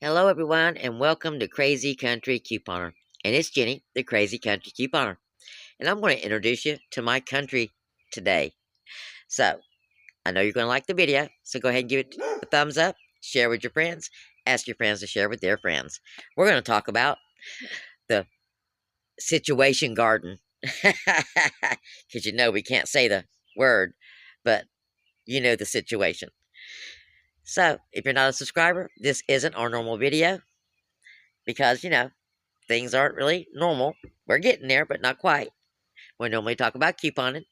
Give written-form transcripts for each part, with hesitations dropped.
Hello, everyone, and welcome to Crazy Country Couponer. And it's Jenny, the Crazy Country Couponer. And I'm going to introduce you to my country today. So, I know you're going to like the video, so go ahead and give it a thumbs up, share with your friends, ask your friends to share with their friends. We're going to talk about the situation garden. Because you know we can't say the word, but you know the situation. So, if you're not a subscriber, this isn't our normal video because, things aren't really normal. We're getting there, but not quite. We normally talk about couponing.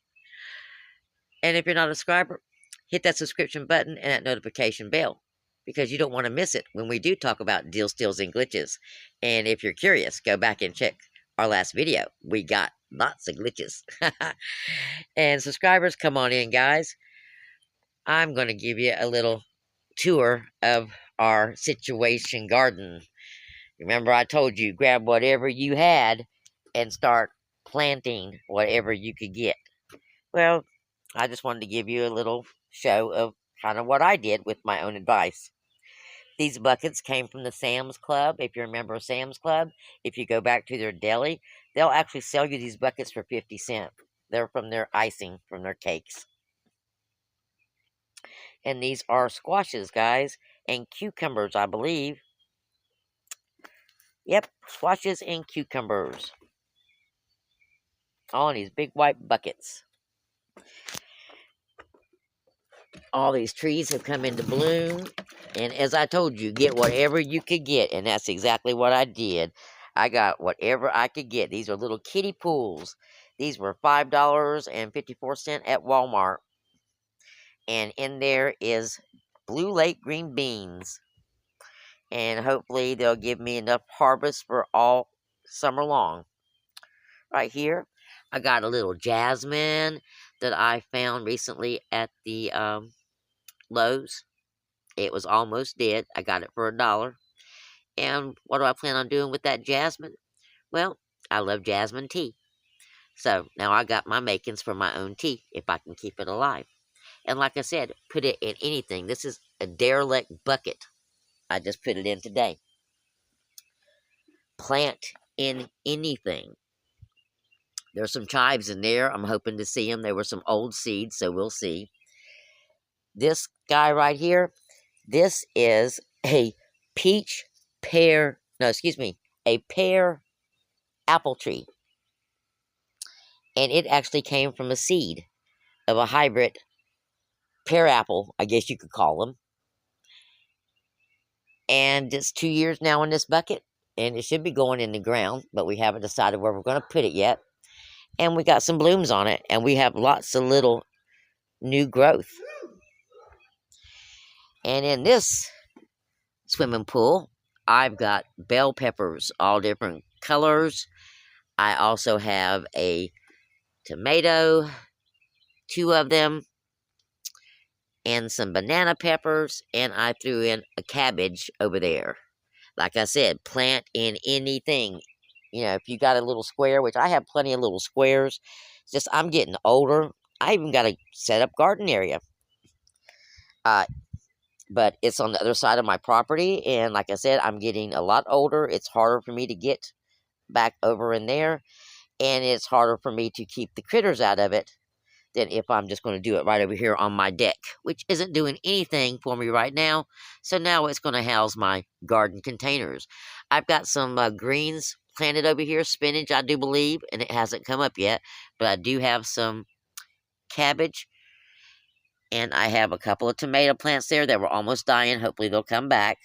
And if you're not a subscriber, hit that subscription button and that notification bell because you don't want to miss it when we do talk about deal steals and glitches. And if you're curious, go back and check our last video. We got lots of glitches. And subscribers, come on in, guys. I'm going to give you a little tour of our situation garden. Remember, I told you, grab whatever you had and start planting whatever you could get. Well, I just wanted to give you a little show of kind of what I did with my own advice. These buckets came from the Sam's Club. If you remember Sam's Club, if you go back to their deli, they'll actually sell you these buckets for 50 cents. They're from their icing, from their cakes. And these are squashes, guys, and cucumbers, I believe. Yep, squashes and cucumbers. All in these big white buckets. All these trees have come into bloom. And as I told you, get whatever you could get. And that's exactly what I did. I got whatever I could get. These are little kiddie pools. These were $5.54 at Walmart. And in there is Blue Lake green beans. And hopefully they'll give me enough harvest for all summer long. Right here, I got a little jasmine that I found recently at the Lowe's. It was almost dead. I got it for $1. And what do I plan on doing with that jasmine? Well, I love jasmine tea. So now I got my makings for my own tea, if I can keep it alive. And like I said, put it in anything. This is a derelict bucket. I just put it in today. Plant in anything. There's some chives in there. I'm hoping to see them. There were some old seeds, so we'll see. This guy right here, this is a pear apple tree. And it actually came from a seed of a hybrid pear apple, I guess you could call them. And it's 2 years now in this bucket. And it should be going in the ground, but we haven't decided where we're going to put it yet. And we got some blooms on it, and we have lots of little new growth. And in this swimming pool, I've got bell peppers, all different colors. I also have a tomato, 2 of them, and some banana peppers, and I threw in a cabbage over there. Like I said, plant in anything. You know, if you got a little square, which I have plenty of little squares, it's just I'm getting older. I even got a set up garden area. But it's on the other side of my property, and like I said, I'm getting a lot older. It's harder for me to get back over in there, and it's harder for me to keep the critters out of it than if I'm just going to do it right over here on my deck, which isn't doing anything for me right now. So now it's going to house my garden containers. I've got some greens planted over here, spinach, I do believe, and it hasn't come up yet, but I do have some cabbage, and I have a couple of tomato plants there that were almost dying. Hopefully they'll come back.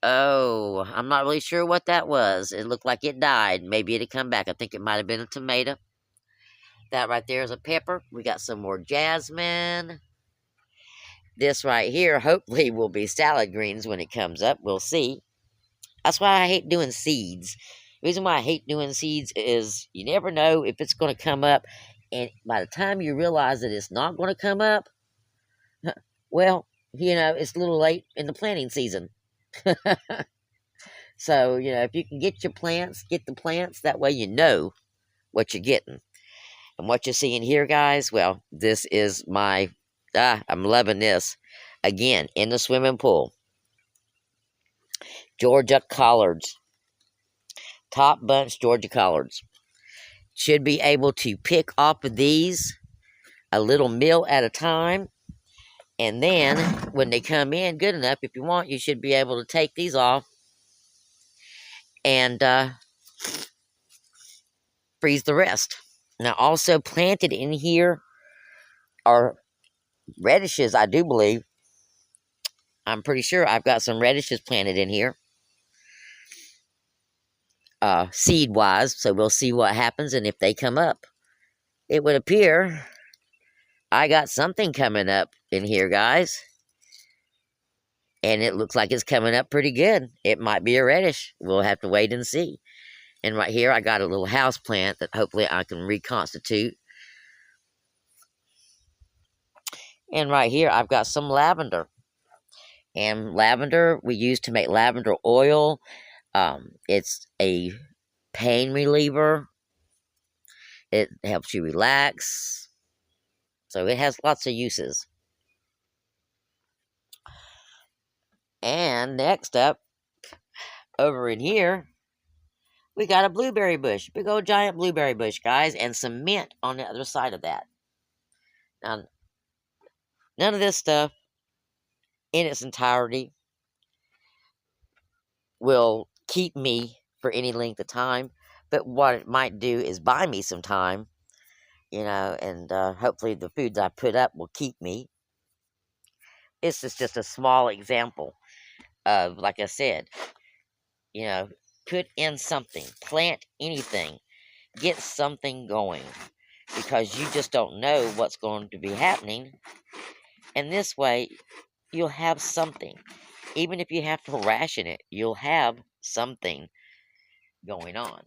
Oh, I'm not really sure what that was. It looked like it died. Maybe it'd come back. I think it might have been a tomato. That right there is a pepper. We got some more jasmine. This right here, hopefully, will be salad greens when it comes up. We'll see. That's why I hate doing seeds. The reason why I hate doing seeds is you never know if it's going to come up. And by the time you realize that it's not going to come up, well, it's a little late in the planting season. So, if you can get your plants, get the plants. That way you know what you're getting. And what you're seeing here, guys, well, this is I'm loving this. Again, in the swimming pool. Georgia collards. Top bunch Georgia collards. Should be able to pick off of these a little meal at a time. And then when they come in good enough, if you want, you should be able to take these off and freeze the rest. Now, also planted in here are radishes, I do believe. I'm pretty sure I've got some radishes planted in here, seed-wise, so we'll see what happens and if they come up. It would appear I got something coming up in here, guys. And it looks like it's coming up pretty good. It might be a radish. We'll have to wait and see. And right here, I got a little house plant that hopefully I can reconstitute. And right here, I've got some lavender. And lavender, we use to make lavender oil. It's a pain reliever. It helps you relax. So it has lots of uses. And next up, over in here, we got a blueberry bush. Big old giant blueberry bush, guys. And some mint on the other side of that. Now, none of this stuff in its entirety will keep me for any length of time. But what it might do is buy me some time, and hopefully the foods I put up will keep me. This is just a small example of, like I said, put in something, plant anything, get something going, because you just don't know what's going to be happening. And this way, you'll have something. Even if you have to ration it, you'll have something going on.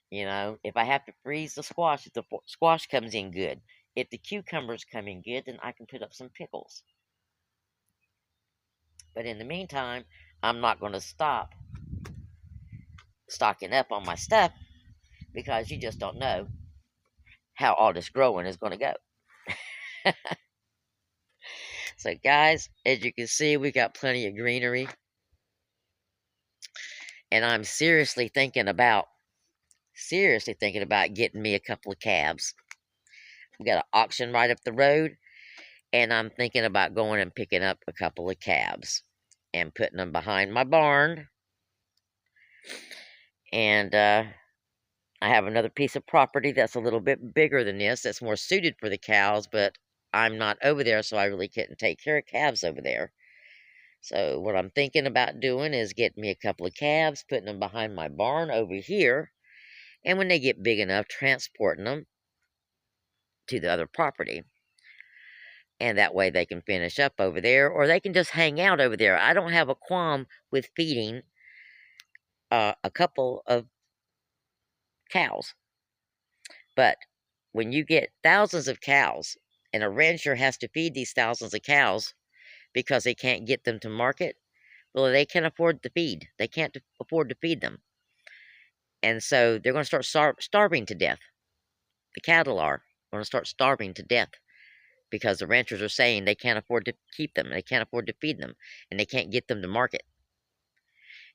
If I have to freeze the squash, if the squash comes in good, if the cucumbers come in good, then I can put up some pickles. But in the meantime, I'm not going to stop stocking up on my stuff because you just don't know how all this growing is going to go. So, guys, as you can see, we got plenty of greenery. And I'm seriously thinking about getting me a couple of calves. We got an auction right up the road, and I'm thinking about going and picking up a couple of calves and putting them behind my barn. And I have another piece of property that's a little bit bigger than this, that's more suited for the cows, but I'm not over there, so I really couldn't take care of calves over there. So what I'm thinking about doing is getting me a couple of calves, putting them behind my barn over here, and when they get big enough, transporting them to the other property. And that way they can finish up over there, or they can just hang out over there. I don't have a qualm with feeding a couple of cows. But when you get thousands of cows, and a rancher has to feed these thousands of cows because they can't get them to market, well, they can't afford to feed. They can't afford to feed them. And so they're going to start starving to death. The cattle are going to start starving to death because the ranchers are saying they can't afford to keep them. They can't afford to feed them. And they can't get them to market.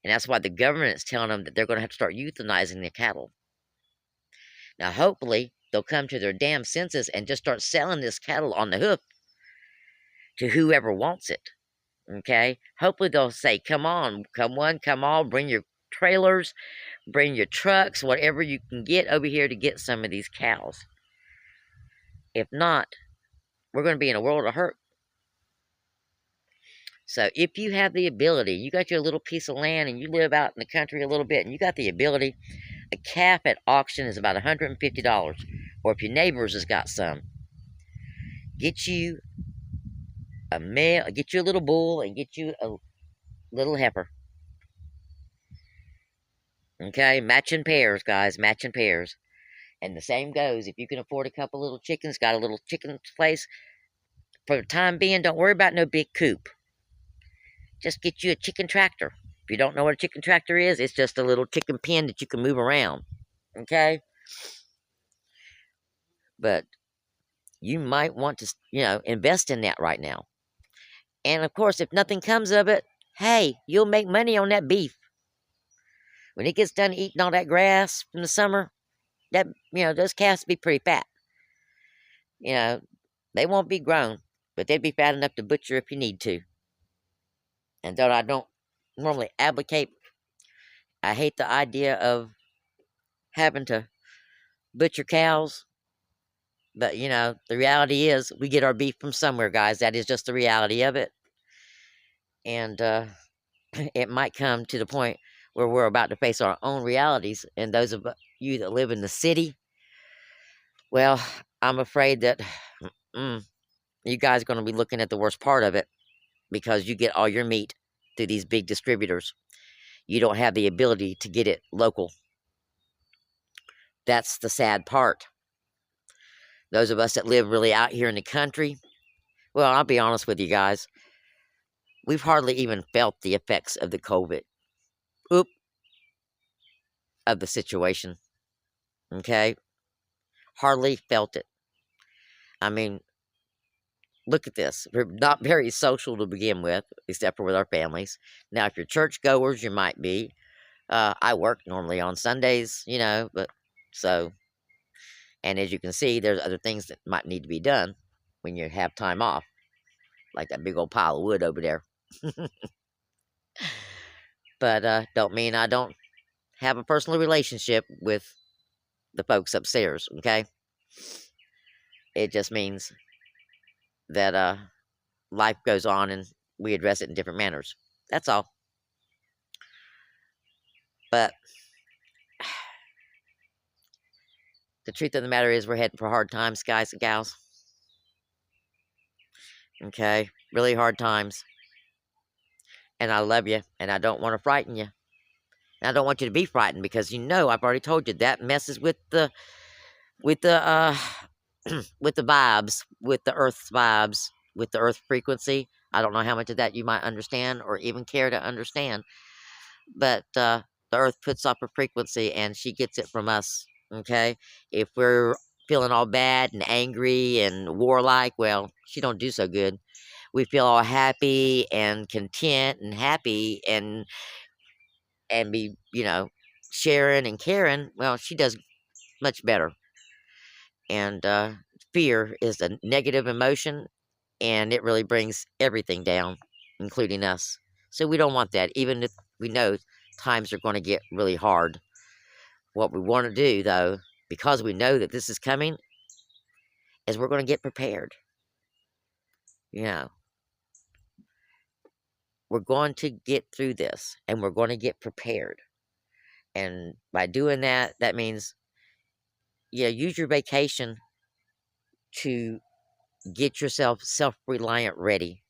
And that's why the government is telling them that they're going to have to start euthanizing the cattle. Now, hopefully, they'll come to their damn senses and just start selling this cattle on the hoof to whoever wants it. Okay? Hopefully, they'll say, come on, come one, come all, bring your trailers, bring your trucks, whatever you can get over here to get some of these cows. If not, we're going to be in a world of hurt. So if you have the ability, you got your little piece of land and you live out in the country a little bit, and you got the ability, a calf at auction is about $150. Or if your neighbors has got some, get you a male, get you a little bull, and get you a little heifer. Okay, matching pairs, guys, matching pairs. And the same goes, if you can afford a couple little chickens, got a little chicken place, for the time being, don't worry about no big coop. Just get you a chicken tractor. If you don't know what a chicken tractor is, it's just a little chicken pen that you can move around. Okay? But you might want to, invest in that right now. And of course, if nothing comes of it, Hey, you'll make money on that beef. When it gets done eating all that grass from the summer, that those calves be pretty fat. You know, they won't be grown, but they'd be fat enough to butcher if you need to. And though I don't normally advocate, I hate the idea of having to butcher cows. But the reality is we get our beef from somewhere, guys. That is just the reality of it. And it might come to the point where we're about to face our own realities. And those of you that live in the city, well, I'm afraid that you guys are going to be looking at the worst part of it, because you get all your meat through these big distributors. You don't have the ability to get it local. That's the sad part. Those of us that live really out here in the country, well, I'll be honest with you guys, we've hardly even felt the effects of the COVID, of the situation. Okay? Hardly felt it. I mean, look at this. We're not very social to begin with, except for with our families. Now, if you're churchgoers, you might be. I work normally on Sundays, but so, and as you can see, there's other things that might need to be done when you have time off, like that big old pile of wood over there. But don't mean I don't have a personal relationship with the folks upstairs, okay? It just means that life goes on and we address it in different manners. That's all. But the truth of the matter is we're heading for hard times, guys and gals. Okay? Really hard times. And I love you, and I don't want to frighten you. And I don't want you to be frightened, because I've already told you that messes with the with the with the vibes, with the earth's vibes, with the earth frequency. I don't know how much of that you might understand or even care to understand. But the earth puts up a frequency and she gets it from us. Okay? If we're feeling all bad and angry and warlike, well, she don't do so good. We feel all happy and content and happy and be, sharing and caring, well, she does much better. And fear is a negative emotion, and it really brings everything down, including us. So we don't want that, even if we know times are going to get really hard. What we want to do, though, because we know that this is coming, is we're going to get prepared. We're going to get through this, and we're going to get prepared. And by doing that, that means, use your vacation to get yourself self-reliant ready,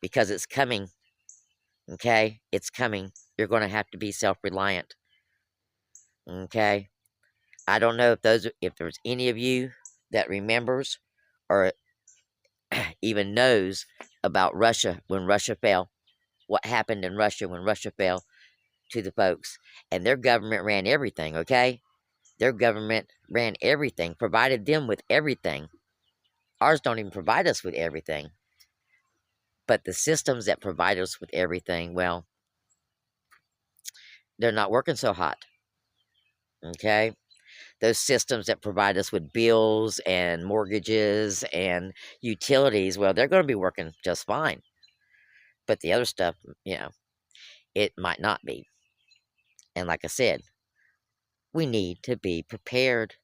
because it's coming. Okay? It's coming. You're going to have to be self-reliant. Okay? I don't know if there's any of you that remembers or even knows about Russia when Russia fell. What happened in Russia when Russia fell to the folks. And their government ran everything, okay? Their government ran everything, provided them with everything. Ours don't even provide us with everything. But the systems that provide us with everything, well, they're not working so hot. Okay? Those systems that provide us with bills and mortgages and utilities, well, they're going to be working just fine. But the other stuff, it might not be. And like I said, we need to be prepared.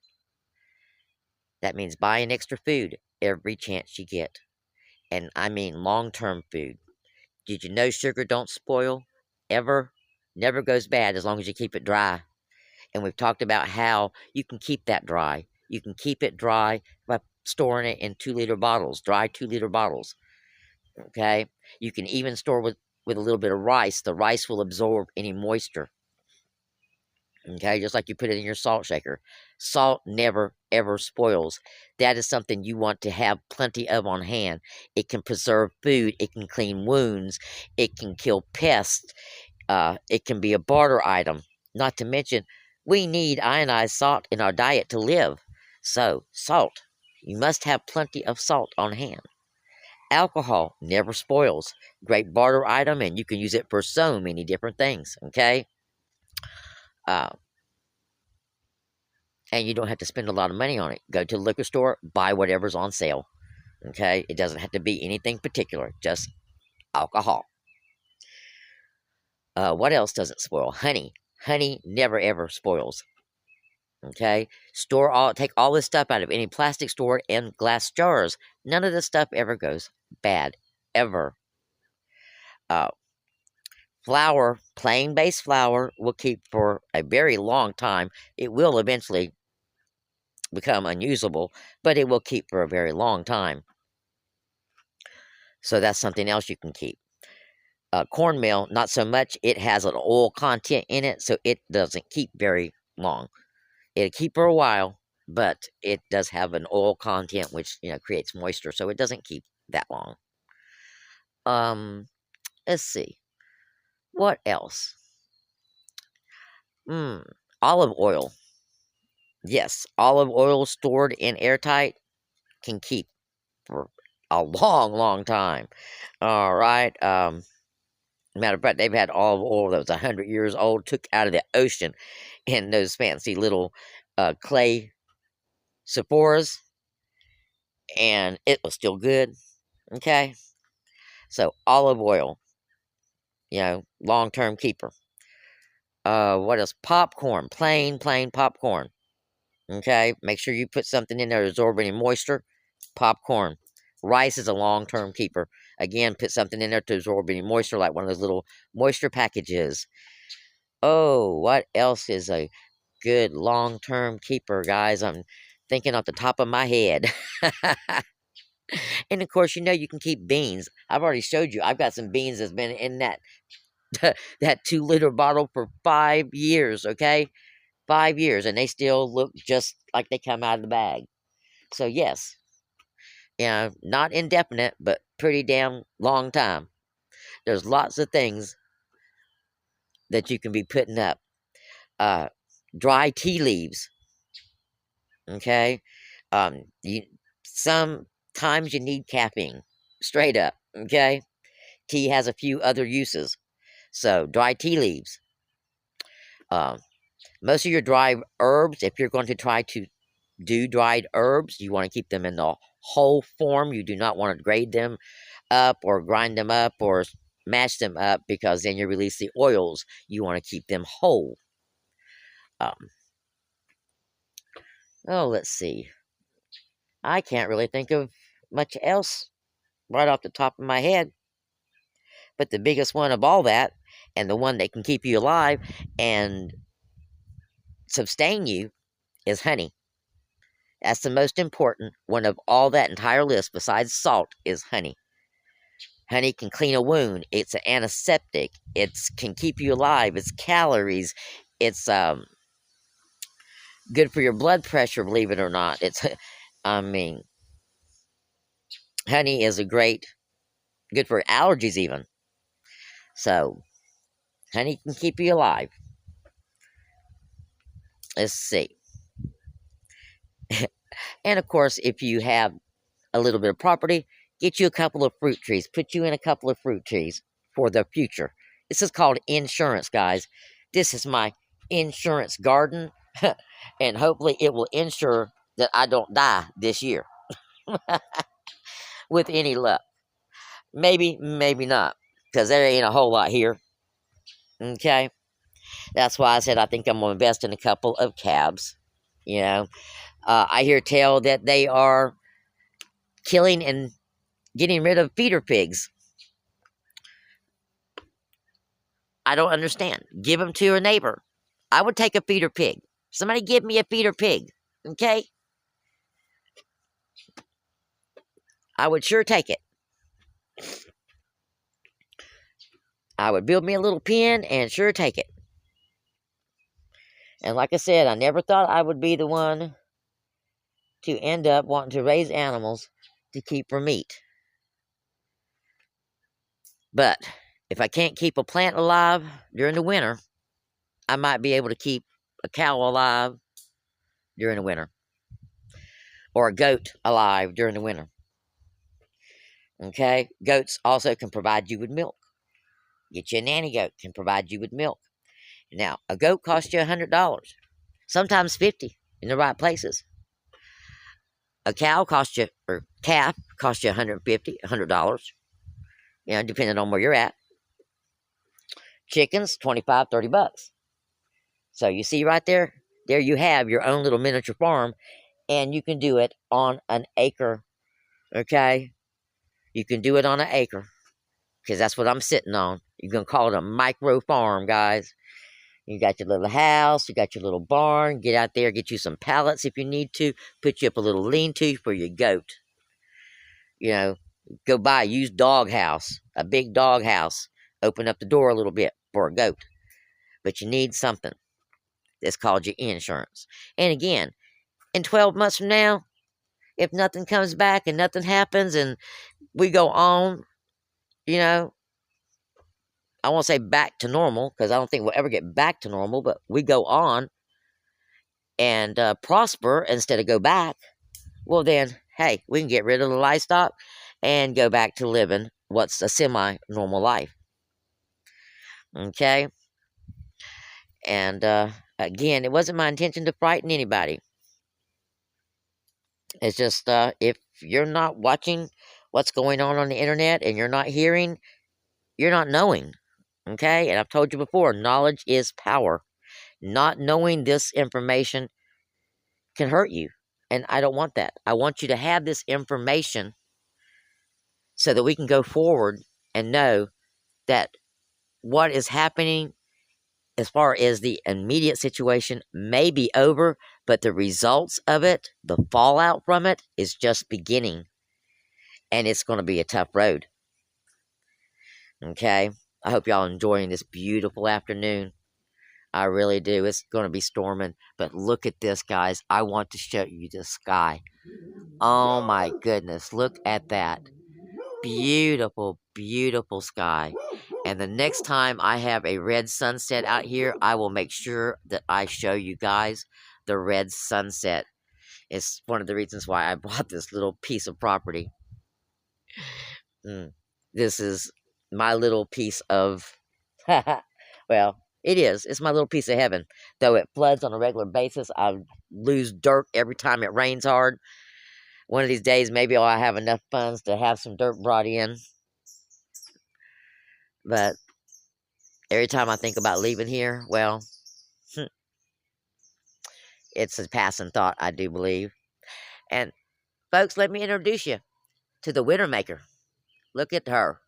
That means buying extra food every chance you get. And I mean long-term food. Did you know sugar don't spoil? Ever? Never goes bad as long as you keep it dry. And we've talked about how you can keep that dry. You can keep it dry by storing it in 2-liter bottles, dry 2-liter bottles. Okay? You can even store with a little bit of rice. The rice will absorb any moisture. Okay? Just like you put it in your salt shaker. Salt never, ever spoils. That is something you want to have plenty of on hand. It can preserve food. It can clean wounds. It can kill pests. It can be a barter item. Not to mention, we need ionized salt in our diet to live. So, salt. You must have plenty of salt on hand. Alcohol never spoils. Great barter item, and you can use it for so many different things. Okay, uh, and you don't have to spend a lot of money on it. Go to the liquor store, buy whatever's on sale. Okay, it doesn't have to be anything particular, just alcohol. What else doesn't spoil? Honey. Honey never ever spoils. Okay, take all this stuff out of any plastic store in glass jars. None of this stuff ever goes bad, ever. Uh, Flour, plain base flour, will keep for a very long time. It will eventually become unusable, but it will keep for a very long time. So that's something else you can keep. Cornmeal, not so much. It has an oil content in it, so it doesn't keep very long. It'll keep for a while, but it does have an oil content which creates moisture, so it doesn't keep that long. Um, let's see. What else? Mm, olive oil. Yes, olive oil stored in airtight can keep for a long, long time. All right. Matter of fact, they've had olive oil that was 100 years old, took out of the ocean in those fancy little clay sephoras, and it was still good. Okay. So olive oil, long term keeper. What else? Popcorn, plain popcorn. Okay, make sure you put something in there to absorb any moisture. Popcorn. Rice is a long term keeper. Again, put something in there to absorb any moisture, like one of those little moisture packages. Oh, what else is a good long term keeper, guys? I'm thinking off the top of my head. And of course, you can keep beans. I've already showed you. I've got some beans that's been in that 2-liter bottle for 5 years. Okay, 5 years, and they still look just like they come out of the bag. So yes, not indefinite, but pretty damn long time. There's lots of things that you can be putting up. Uh, Dry tea leaves. Okay, you sometimes you need caffeine. Straight up. Okay, tea has a few other uses. So dry tea leaves. Um, Most of your dry herbs, if you're going to try to do dried herbs, you want to keep them in the whole form. You do not want to grate them up or grind them up or mash them up, because then you release the oils. You want to keep them whole. Um, let's see. I can't really think of much else right off the top of my head. But the biggest one of all that, and the one that can keep you alive and sustain you, is honey. That's the most important one of all that entire list, besides salt, is honey. Honey can clean a wound. It's an antiseptic. It can keep you alive. It's calories. It's good for your blood pressure, believe it or not. I mean, honey is good for allergies even. So, honey can keep you alive. Let's see. And of course, if you have a little bit of property, get you a couple of fruit trees. Put you in a couple of fruit trees for the future. This is called insurance, guys. This is my insurance garden, and hopefully it will ensure that I don't die this year with any luck. Maybe, maybe not, because there ain't a whole lot here. Okay, that's why I said I think I'm gonna invest in a couple of cabs. You know, I hear tell that they are killing and getting rid of feeder pigs. I don't understand. Give them to a neighbor. I would take a feeder pig. Somebody give me a feeder pig. Okay? I would sure take it. I would build me a little pen and sure take it. And like I said, I never thought I would be the one to end up wanting to raise animals to keep for meat. But if I can't keep a plant alive during the winter, I might be able to keep a cow alive during the winter, or a goat alive during the winter. Okay? Goats also can provide you with milk. Get you a nanny goat, can provide you with milk. Now, a goat costs you $100, sometimes 50 in the right places. A cow costs you, or calf costs you $150, $100, depending on where you're at. Chickens, 25, $30. So you see right there, there you have your own little miniature farm, and you can do it on an acre, okay? You can do it on an acre, because that's what I'm sitting on. You're going to call it a micro farm, guys. You got your little house, you got your little barn. Get out there, get you some pallets if you need to. Put you up a little lean-to for your goat. Go buy a used dog house, a big dog house. Open up the door a little bit for a goat. But you need something. That's called your insurance. And again, in 12 months from now, if nothing comes back and nothing happens and we go on, I won't say back to normal, because I don't think we'll ever get back to normal, but we go on and prosper instead of go back, well then, hey, we can get rid of the livestock and go back to living what's a semi-normal life. Okay? And again, it wasn't my intention to frighten anybody. It's just if you're not watching what's going on the internet and you're not hearing, you're not knowing. Okay? And I've told you before, knowledge is power. Not knowing this information can hurt you. And I don't want that. I want you to have this information so that we can go forward and know that what is happening as far as the immediate situation may be over, but the results of it, the fallout from it, is just beginning. And it's going to be a tough road. Okay? I hope y'all enjoying this beautiful afternoon. I really do. It's going to be storming. But look at this, guys. I want to show you the sky. Oh my goodness. Look at that. Beautiful, beautiful sky. And the next time I have a red sunset out here, I will make sure that I show you guys the red sunset. It's one of the reasons why I bought this little piece of property. This is my little piece of, well, it is. It's my little piece of heaven. Though it floods on a regular basis, I lose dirt every time it rains hard. One of these days, maybe I'll have enough funds to have some dirt brought in. But every time I think about leaving here, well, it's a passing thought, I do believe. And folks, let me introduce you to the Widowmaker. Look at her.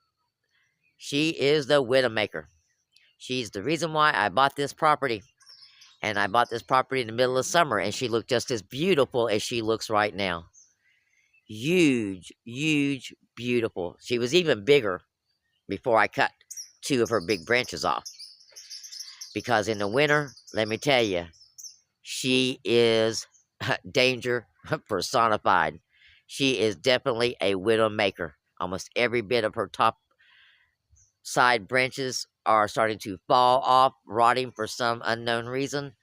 She is the Widowmaker. She's the reason why I bought this property. And I bought this property in the middle of summer, and she looked just as beautiful as she looks right now. Huge, huge, beautiful. She was even bigger before I cut 2 of her big branches off. Because in the winter, let me tell you, she is danger personified. She is definitely a Widowmaker. Almost every bit of her top side branches are starting to fall off, rotting for some unknown reason.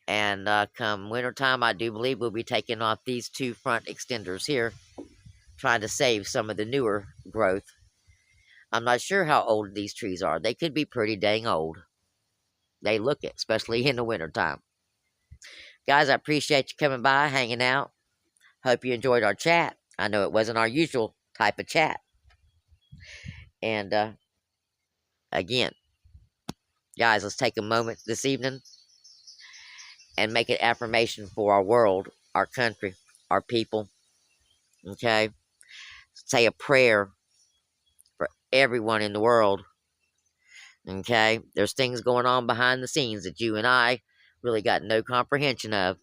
And come wintertime, I do believe we'll be taking off these 2 front extenders here, trying to save some of the newer growth. I'm not sure how old these trees are. They could be pretty dang old. They look it, especially in the wintertime. Guys, I appreciate you coming by, hanging out. Hope you enjoyed our chat. I know it wasn't our usual type of chat. And again, guys, let's take a moment this evening and make an affirmation for our world, our country, our people. Okay? Say a prayer for everyone in the world. Okay? There's things going on behind the scenes that you and I really got no comprehension of.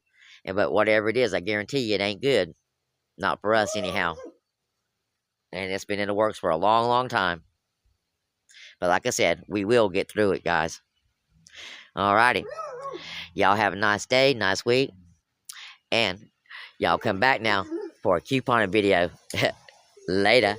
But whatever it is, I guarantee you it ain't good. Not for us, anyhow. And it's been in the works for a long, long time. But like I said, we will get through it, guys. Alrighty. Y'all have a nice day, nice week. And y'all come back now for a couponing video. Later.